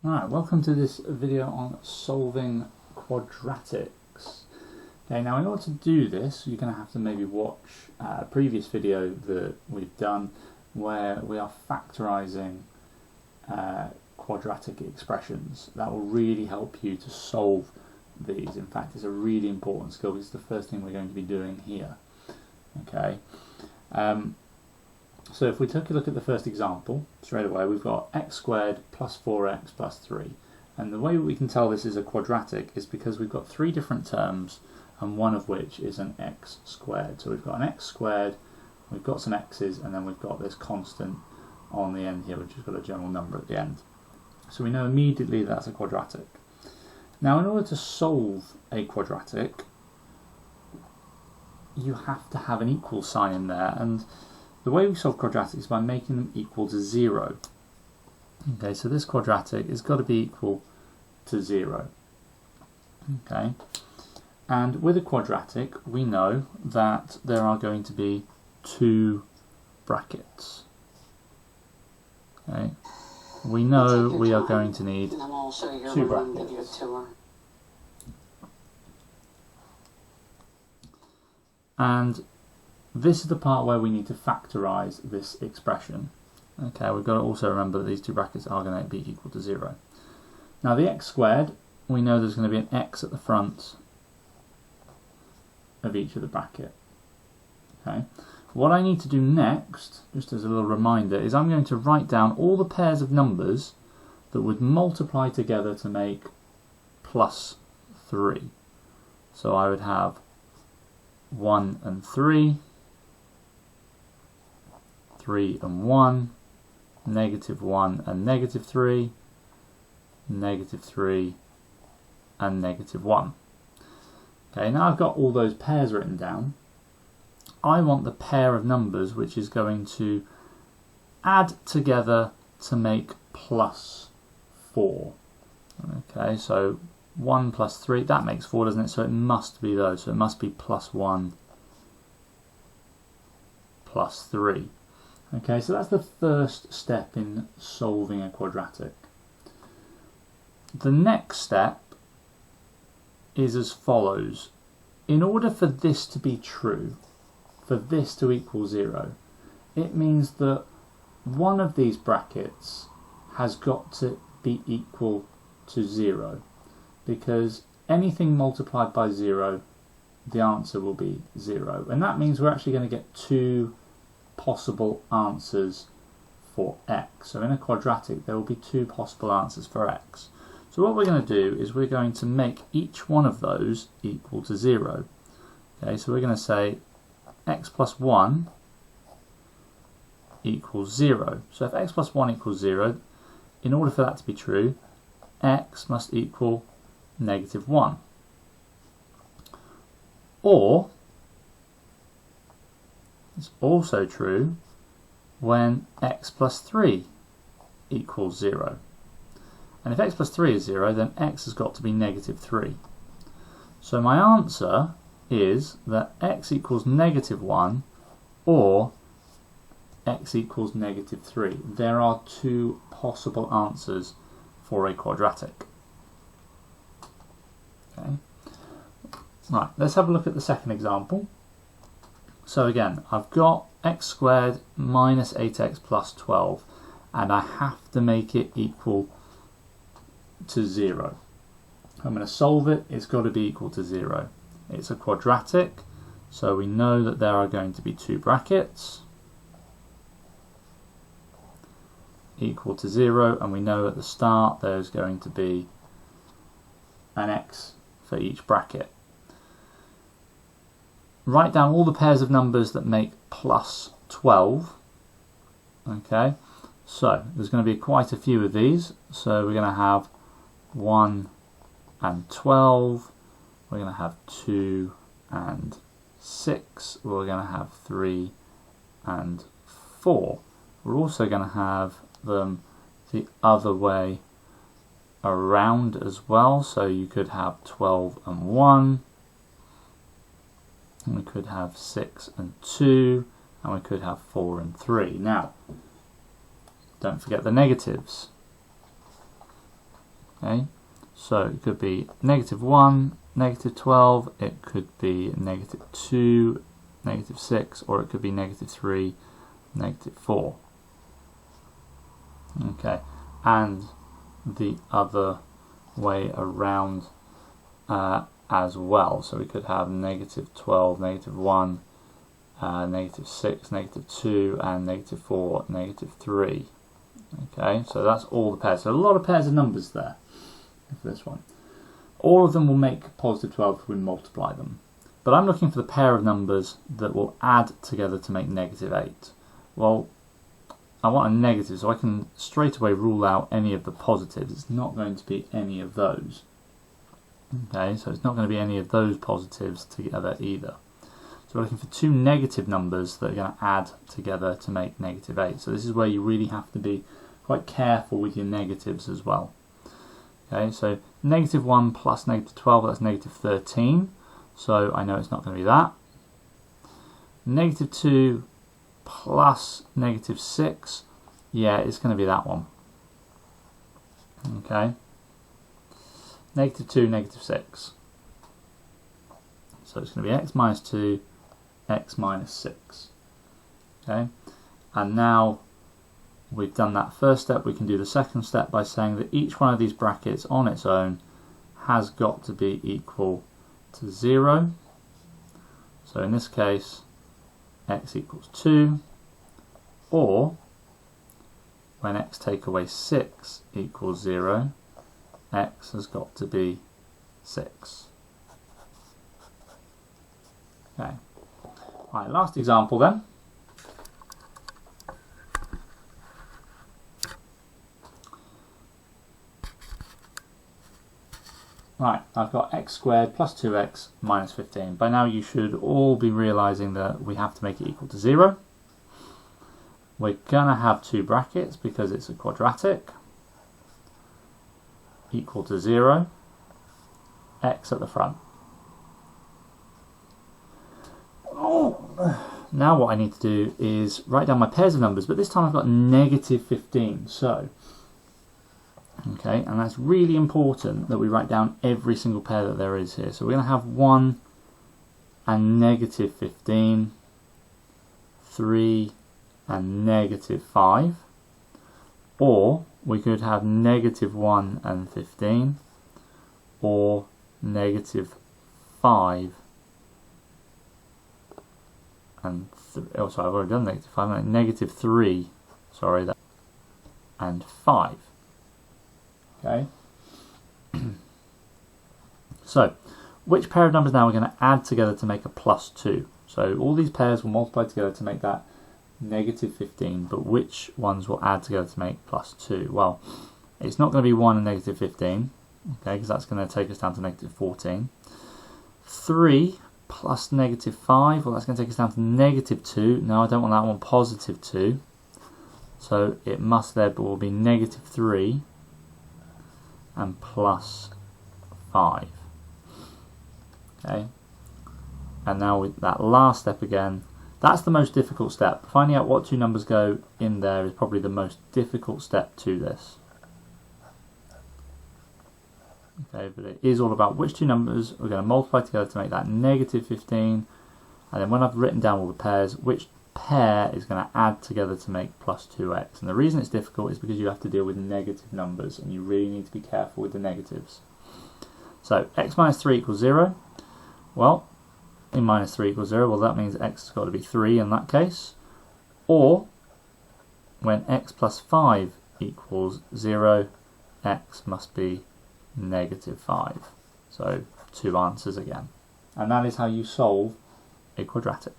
Alright, welcome to this video on solving quadratics. Okay, now in order to do this, you're going to have to maybe watch a previous video that we've done where we are factorising quadratic expressions. That will really help you to solve these. In fact, it's a really important skill. It's the first thing we're going to be doing here. Okay. So if we take a look at the first example, straight away we've got x squared plus 4x plus 3. And the way we can tell this is a quadratic is because we've got three different terms and one of which is an x squared. So we've got an x squared, we've got some x's, and then we've got this constant on the end here which has got a general number at the end. So we know immediately that's a quadratic. Now in order to solve a quadratic, you have to have an equal sign in there, and the way we solve quadratics is by making them equal to 0. Okay, so this quadratic has got to be equal to 0. Okay, and with a quadratic we know that there are going to be two brackets. Okay, we know we are going to need two brackets. And this is the part where we need to factorise this expression. Okay, we've got to also remember that these two brackets are going to be equal to 0. Now the x squared, we know there's going to be an x at the front of each of the bracket. Okay, what I need to do next, just as a little reminder, is I'm going to write down all the pairs of numbers that would multiply together to make plus 3. So I would have 1 and 3, 3 and 1, negative 1 and negative 3, negative 3 and negative 1. Okay, now I've got all those pairs written down. I want the pair of numbers which is going to add together to make plus 4. Okay, so 1 plus 3, that makes 4, doesn't it? So it must be those. So it must be plus 1 plus 3. Okay, so that's the first step in solving a quadratic. The next step is as follows. In order for this to be true, for this to equal 0, it means that one of these brackets has got to be equal to 0, because anything multiplied by 0, the answer will be 0. And that means we're actually going to get two possible answers for x. So in a quadratic there will be two possible answers for x. So what we're going to do is we're going to make each one of those equal to 0. Okay, so we're going to say x plus 1 equals 0. So if x plus 1 equals 0, in order for that to be true, x must equal negative 1. Or it's also true when x plus 3 equals 0. And if x plus 3 is 0, then x has got to be negative 3. So my answer is that x equals negative 1 or x equals negative 3. There are two possible answers for a quadratic. Okay. Right, let's have a look at the second example. So again, I've got x squared minus 8x plus 12, and I have to make it equal to 0. I'm going to solve it, it's got to be equal to 0. It's a quadratic, so we know that there are going to be two brackets equal to 0, and we know at the start there's going to be an x for each bracket. Write down all the pairs of numbers that make plus 12. Okay, so there's going to be quite a few of these. So we're going to have 1 and 12, we're going to have 2 and 6, we're going to have 3 and 4. We're also going to have them the other way around as well, so you could have 12 and 1, and we could have 6 and 2, and we could have 4 and 3. Now, don't forget the negatives. Okay, so it could be -1, -12, it could be -2, -6, or it could be -3, -4. Okay, and the other way around as well. So we could have -12, -1, -6, -2, and -4, -3. Okay, so that's all the pairs. So a lot of pairs of numbers there for this one. All of them will make positive 12 if we multiply them. But I'm looking for the pair of numbers that will add together to make -8. Well, I want a negative, so I can straight away rule out any of the positives. It's not going to be any of those. Okay, so it's not going to be any of those positives together either. So we're looking for two negative numbers that are going to add together to make -8. So this is where you really have to be quite careful with your negatives as well. Okay, so -1 plus -12, that's -13. So I know it's not going to be that. -2 plus -6, yeah, it's going to be that one. Okay, -2, -6. So it's going to be x minus 2, x minus 6. Okay, and now we've done that first step, we can do the second step by saying that each one of these brackets on its own has got to be equal to 0. So in this case, x equals 2, or when x take away 6 equals 0, x has got to be 6. Okay. Right, last example then. Right, I've got x squared plus 2x minus 15. By now you should all be realising that we have to make it equal to 0. We're going to have two brackets because it's a quadratic. Equal to 0. X at the front. Now what I need to do is write down my pairs of numbers, but this time I've got -15. So, okay, and that's really important that we write down every single pair that there is here. So we're going to have 1 and -15, 3 and -5, or we could have -1 and 15, or -5 and oh, sorry, I've already done -5, -3, sorry, and 5. Okay. So, which pair of numbers now we're going to add together to make a +2? So all these pairs will multiply together to make that -15, but which ones will add together to make +2? Well, it's not going to be 1 and -15, okay, because that's going to take us down to -14. 3 plus -5, well, that's going to take us down to -2. No, I don't want that one, +2. So it must therefore be -3 and +5. Okay, and now with that last step again, that's the most difficult step. Finding out what two numbers go in there is probably the most difficult step to this. Okay, but it is all about which two numbers we're going to multiply together to make that -15, and then when I've written down all the pairs, which pair is going to add together to make +2x. And the reason it's difficult is because you have to deal with negative numbers, and you really need to be careful with the negatives. So x minus 3 equals 0. Well, in minus 3 equals 0, well that means x has got to be 3 in that case. Or, when x plus 5 equals 0, x must be -5. So, two answers again. And that is how you solve a quadratic.